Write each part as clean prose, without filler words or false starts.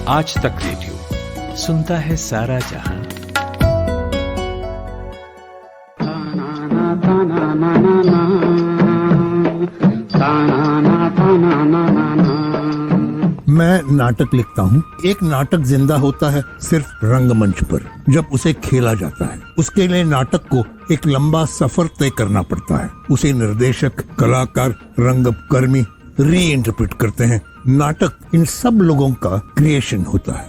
आज तक रेडियो सुनता है सारा जहां। मैं नाटक लिखता हूँ। एक नाटक जिंदा होता है सिर्फ रंगमंच पर जब उसे खेला जाता है। उसके लिए नाटक को एक लंबा सफर तय करना पड़ता है। उसे निर्देशक, कलाकार, रंगकर्मी री इंटरप्रेट करते हैं। नाटक इन सब लोगों का क्रिएशन होता है।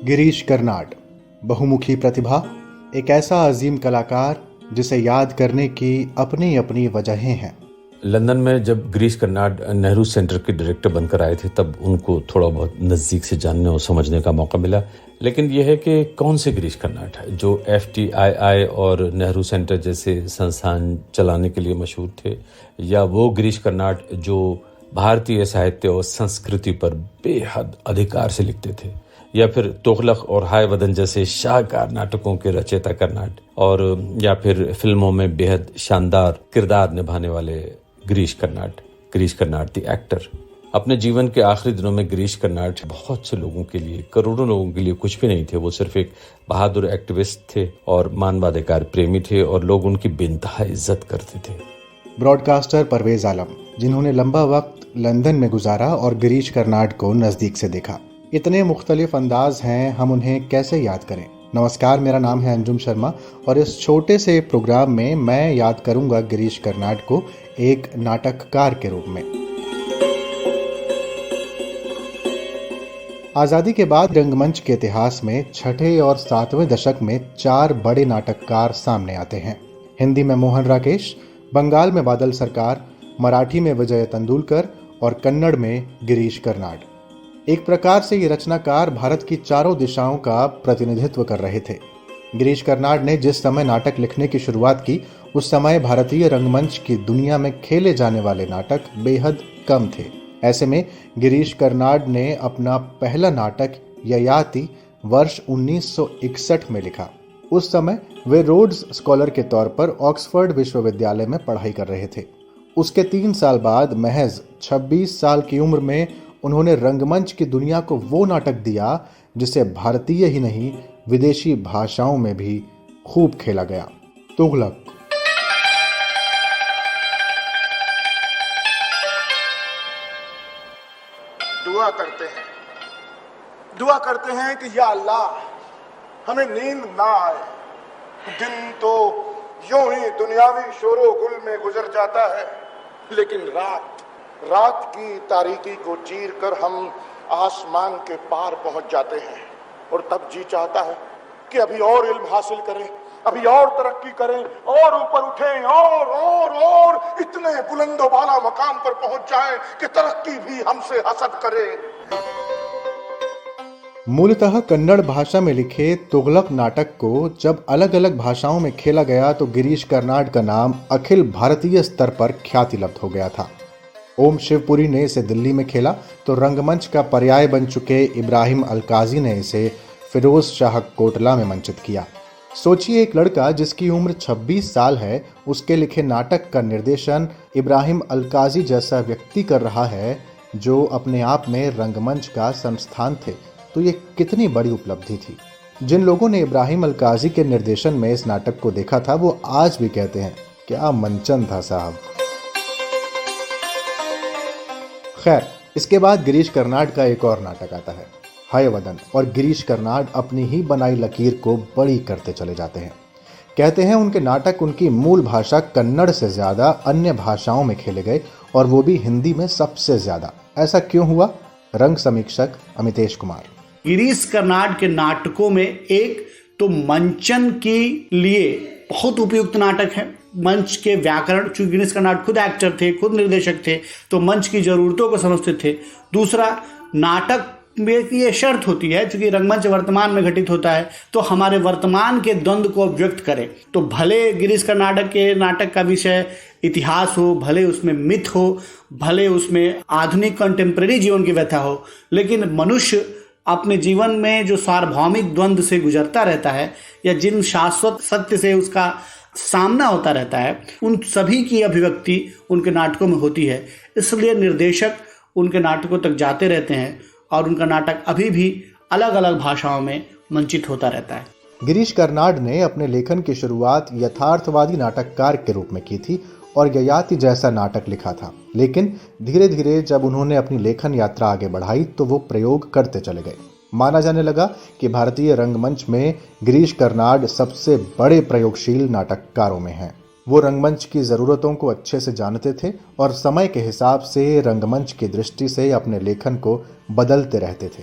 गिरीश कर्नाड, बहुमुखी प्रतिभा, एक ऐसा अजीम कलाकार जिसे याद करने की अपनी अपनी वजहें हैं। लंदन में जब गिरीश कर्नाड नेहरू सेंटर के डायरेक्टर बनकर आए थे तब उनको थोड़ा बहुत नज़दीक से जानने और समझने का मौका मिला। लेकिन यह है कि कौन से गिरीश कर्नाड है जो FTII और नेहरू सेंटर जैसे संस्थान चलाने के लिए मशहूर थे, या वो गिरीश कर्नाड जो भारतीय साहित्य और संस्कृति पर बेहद अधिकार से लिखते थे, या फिर तुगलक और हाय वतन जैसे शाहकार नाटकों के रचयिता कर्नाड, और या फिर फिल्मों में बेहद शानदार किरदार निभाने वाले गिरीश कर्नाड द एक्टर। अपने जीवन के आखिरी दिनों में गिरीश कर्नाड बहुत से लोगों के लिए, करोड़ों लोगों के लिए कुछ भी नहीं थे। वो सिर्फ एक बहादुर एक्टिविस्ट थे और मानवाधिकार प्रेमी थे और लोग उनकी बेइंतहा इज्जत करते थे। ब्रॉडकास्टर परवेज आलम, जिन्होंने लंबा वक्त लंदन में गुजारा और गिरीश कर्नाड को नज़दीक से देखा। इतने मुख्तलिफ अंदाज हैं, हम उन्हें कैसे याद करें। नमस्कार, मेरा नाम है अंजुम शर्मा और इस छोटे से प्रोग्राम में मैं याद करूंगा गिरीश कर्नाड को एक नाटककार के रूप में। आज़ादी के बाद रंगमंच के इतिहास में छठे और 7वें दशक में 4 बड़े नाटककार सामने आते हैं। हिंदी में मोहन राकेश, बंगाल में बादल सरकार, मराठी में विजय तेंदुलकर और कन्नड़ में गिरीश कर्नाड। एक प्रकार से ये रचनाकार भारत की चारों दिशाओं का प्रतिनिधित्व कर रहे थे। गिरीश कर्नाड ने जिस समय नाटक लिखने की शुरुआत की, उस समय भारतीय रंगमंच की दुनिया में खेले जाने वाले नाटक बेहद कम थे। ऐसे में गिरीश कर्नाड ने अपना पहला नाटक ययाति वर्ष 1961 में लिखा। उस समय वे रोड्स स्कॉलर के तौर पर ऑक्सफोर्ड विश्वविद्यालय में पढ़ाई कर रहे थे। उसके 3 साल बाद महज 26 साल की उम्र में उन्होंने रंगमंच की दुनिया को वो नाटक दिया जिसे भारतीय ही नहीं विदेशी भाषाओं में भी खूब खेला गया, तुगलक। दुआ करते हैं कि या अल्लाह हमें नींद ना आए। दिन तो यूं ही दुनियावी शोरो गुल में गुजर जाता है, लेकिन रात की तारीकी को चीर कर हम आसमान के पार पहुंच जाते हैं और तब जी चाहता है कि अभी और इल्म हासिल करें, अभी और तरक्की करें और ऊपर उठें और इतने बुलंदो बाला मकाम पर पहुंच जाएं कि तरक्की भी हमसे हसद करे। मूलतः कन्नड़ भाषा में लिखे तुगलक नाटक को जब अलग अलग भाषाओं में खेला गया तो गिरीश कर्नाड का नाम अखिल भारतीय स्तर पर ख्याति लब्ध हो गया था। ओम शिवपुरी ने इसे दिल्ली में खेला तो रंगमंच का पर्याय बन चुके इब्राहिम अलकाजी ने इसे फिरोज शाह कोटला में मंचित किया। सोचिए, एक लड़का जिसकी उम्र 26 साल है, उसके लिखे नाटक का निर्देशन इब्राहिम अलकाजी जैसा व्यक्ति कर रहा है जो अपने आप में रंगमंच का संस्थान थे। तो ये कितनी बड़ी उपलब्धि थी। जिन लोगों ने इब्राहिम अलकाजी के निर्देशन में इस नाटक को देखा था वो आज भी कहते हैं क्या मंचन था साहब। खैर, इसके बाद गिरीश कर्नाड का एक और नाटक आता है, हाय वतन, और गिरीश कर्नाड अपनी ही बनाई लकीर को बड़ी करते चले जाते हैं। कहते हैं उनके नाटक उनकी मूल भाषा कन्नड़ से ज्यादा अन्य भाषाओं में खेले गए और वो भी हिंदी में सबसे ज्यादा। ऐसा क्यों हुआ? रंग समीक्षक अमितेश कुमार। गिरीश कर्नाड के नाटकों में एक तो मंचन के लिए बहुत उपयुक्त नाटक है। मंच के व्याकरण, चूंकि गिरीश कर्नाड खुद एक्टर थे, खुद निर्देशक थे, तो मंच की जरूरतों को समझते थे। दूसरा, नाटक में ये शर्त होती है, चूंकि रंगमंच वर्तमान में घटित होता है, तो हमारे वर्तमान के द्वंद्व को व्यक्त करें। तो भले गिरीश कर्नाड के नाटक का विषय इतिहास हो, भले उसमें मिथ हो, भले उसमें आधुनिक कंटेम्प्रेरी जीवन की व्यथा हो, लेकिन मनुष्य अपने जीवन में जो सार्वभौमिक द्वंद्व से गुजरता रहता है या जिन शाश्वत सत्य से उसका सामना होता रहता है, उन सभी की अभिव्यक्ति उनके नाटकों में होती है। इसलिए निर्देशक उनके नाटकों तक जाते रहते हैं और उनका नाटक अभी भी अलग अलग भाषाओं में मंचित होता रहता है। गिरीश कर्नाड ने अपने लेखन की शुरुआत यथार्थवादी नाटककार के रूप में की थी और ययाति जैसा नाटक लिखा था, लेकिन धीरे धीरे जब उन्होंने अपनी लेखन यात्रा आगे बढ़ाई तो वो प्रयोग करते चले गए। माना जाने लगा कि भारतीय रंगमंच में गिरीश कर्नाड सबसे बड़े प्रयोगशील नाटककारों में हैं। वो रंगमंच की ज़रूरतों को अच्छे से जानते थे और समय के हिसाब से रंगमंच की दृष्टि से अपने लेखन को बदलते रहते थे।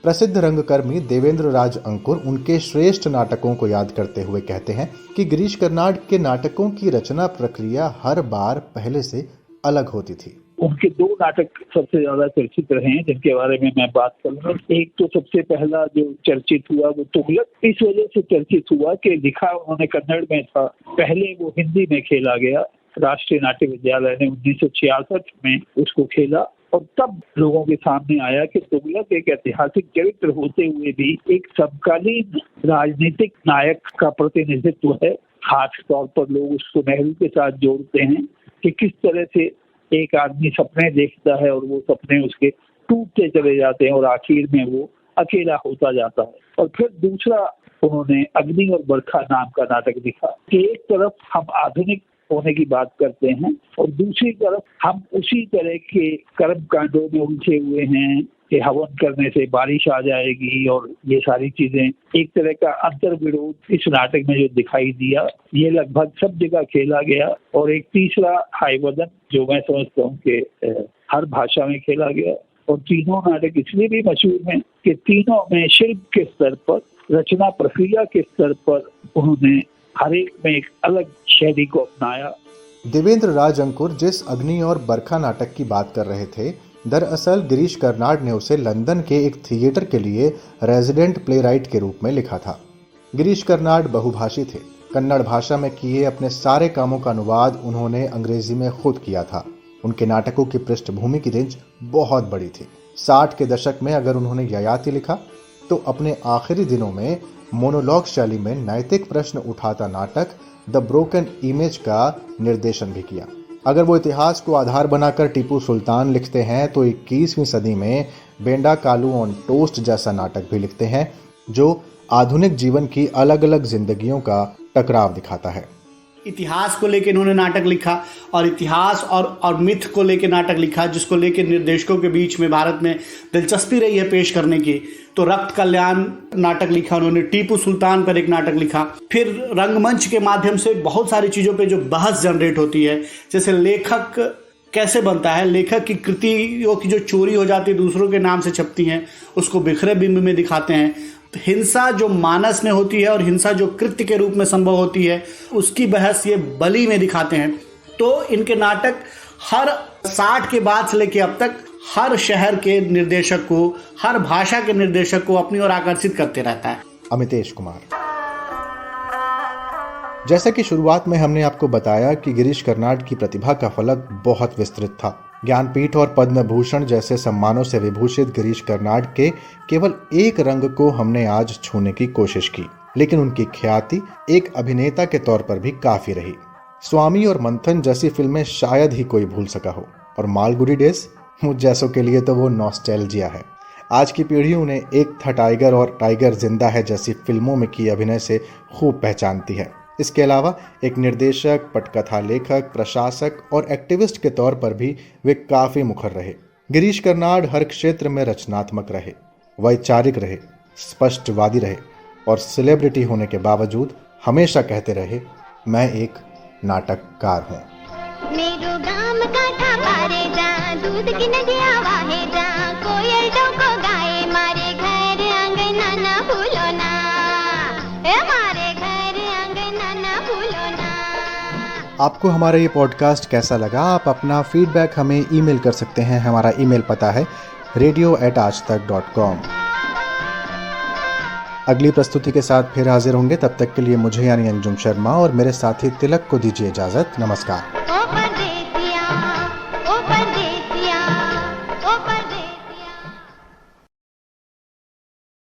प्रसिद्ध रंगकर्मी देवेंद्र राज अंकुर उनके श्रेष्ठ नाटकों को याद करते हुए कहते हैं कि गिरीश कर्नाड के नाटकों की रचना प्रक्रिया हर बार पहले से अलग होती थी। उनके 2 नाटक सबसे ज्यादा चर्चित रहे हैं जिनके बारे में मैं बात करूंगा। एक तो सबसे पहला जो चर्चित हुआ वो तुगलक इस वजह से चर्चित हुआ कि लिखा उन्होंने कन्नड़ में था, पहले वो हिंदी में खेला गया। राष्ट्रीय नाट्य विद्यालय ने 1966 में उसको खेला और तब लोगों के सामने आया कि तुगलक एक ऐतिहासिक चरित्र होते हुए भी एक समकालीन राजनीतिक नायक का प्रतिनिधित्व है। खास तौर पर लोग उसको नेहरू के साथ जोड़ते हैं कि किस तरह से एक आदमी सपने देखता है और वो सपने उसके टूटते चले जाते हैं और आखिर में वो अकेला होता जाता है। और फिर दूसरा उन्होंने अग्नि और बरखा नाम का नाटक लिखा कि एक तरफ हम आधुनिक होने की बात करते हैं और दूसरी तरफ हम उसी तरह के कर्म कांडों में उलझे हुए हैं कि हवन करने से बारिश आ जाएगी और ये सारी चीजें। एक तरह का अंतर विरोध इस नाटक में जो दिखाई दिया, ये लगभग सब जगह खेला गया। और एक तीसरा हाइवदन जो मैं समझता हूँ कि हर भाषा में खेला गया। और तीनों नाटक इसलिए भी मशहूर हैं कि तीनों में शिल्प के स्तर पर, रचना प्रक्रिया के स्तर पर उन्होंने हर एक में एक अलग शैली को अपनाया। देवेंद्र राज अंकुर जिस अग्नि और बरखा नाटक की बात कर रहे थे, दरअसल गिरीश कर्नाड ने उसे लंदन के एक थिएटर के लिए रेजिडेंट प्लेराइट के रूप में लिखा था। गिरीश कर्नाड बहुभाषी थे। कन्नड़ भाषा में किए अपने सारे कामों का अनुवाद उन्होंने अंग्रेजी में खुद किया था। उनके नाटकों की पृष्ठभूमि की रेंज बहुत बड़ी थी। 60 के दशक में अगर उन्होंने ययाति लिखा तो अपने आखिरी दिनों में मोनोलॉग शैली में नैतिक प्रश्न उठाता नाटक द ब्रोकन इमेज का निर्देशन भी किया। अगर वो इतिहास को आधार बनाकर टीपू सुल्तान लिखते हैं तो 21वीं सदी में बेंडा कालू ऑन टोस्ट जैसा नाटक भी लिखते हैं जो आधुनिक जीवन की अलग अलग जिंदगियों का टकराव दिखाता है। इतिहास को लेकर इन्होंने नाटक लिखा और इतिहास और मिथ को लेकर नाटक लिखा, जिसको लेकर निर्देशकों के बीच में भारत में दिलचस्पी रही है पेश करने की। तो रक्त कल्याण नाटक लिखा उन्होंने, टीपू सुल्तान पर एक नाटक लिखा। फिर रंगमंच के माध्यम से बहुत सारी चीज़ों पे जो बहस जनरेट होती है, जैसे लेखक कैसे बनता है, लेखक की कृतियों की जो चोरी हो जाती है, दूसरों के नाम से छपती हैं, उसको बिखरे बिंब में दिखाते हैं। हिंसा जो मानस में होती है और हिंसा जो कृत्य के रूप में संभव होती है, उसकी बहस ये बलि में दिखाते हैं। तो इनके नाटक हर 60 के बाद से लेकर अब तक हर शहर के निर्देशक को, हर भाषा के निर्देशक को अपनी ओर आकर्षित करते रहता है। अमितेश कुमार। जैसा कि शुरुआत में हमने आपको बताया कि गिरीश कर्नाड की प्रतिभा का फलक बहुत विस्तृत था। ज्ञानपीठ और पद्म भूषण जैसे सम्मानों से विभूषित गिरीश कर्नाड के केवल एक रंग को हमने आज छूने की कोशिश की, लेकिन उनकी ख्याति एक अभिनेता के तौर पर भी काफी रही। स्वामी और मंथन जैसी फिल्में शायद ही कोई भूल सका हो, और मालगुडी डेज मुझ जैसों के लिए तो वो नॉस्टैल्जिया है। आज की पीढ़ी उन्हें एक था टाइगर और टाइगर जिंदा है जैसी फिल्मों में की अभिनय से खूब पहचानती है। इसके अलावा एक निर्देशक, पटकथा लेखक, प्रशासक और एक्टिविस्ट के तौर पर भी वे काफी मुखर रहे। गिरीश कर्नाड हर क्षेत्र में रचनात्मक रहे, वैचारिक रहे, स्पष्टवादी रहे और सेलिब्रिटी होने के बावजूद हमेशा कहते रहे, मैं एक नाटककार हूँ। मेरो गाम काठा पारे जा, दूध की नदिया वाहे जा, कोयल डोको गाए, मारे घर अंगना ना भूलो ना, मारे घर अंगना ना भूलो ना। आपको हमारा ये पॉडकास्ट कैसा लगा? आप अपना फीडबैक हमें ईमेल कर सकते हैं। हमारा ईमेल पता है radio@aajtak.com। अगली प्रस्तुति के साथ फिर हाजिर होंगे। तब तक के लिए मुझे यानी अंजुम शर्मा और मेरे साथी तिलक को दीजिए इजाजत। नमस्कार।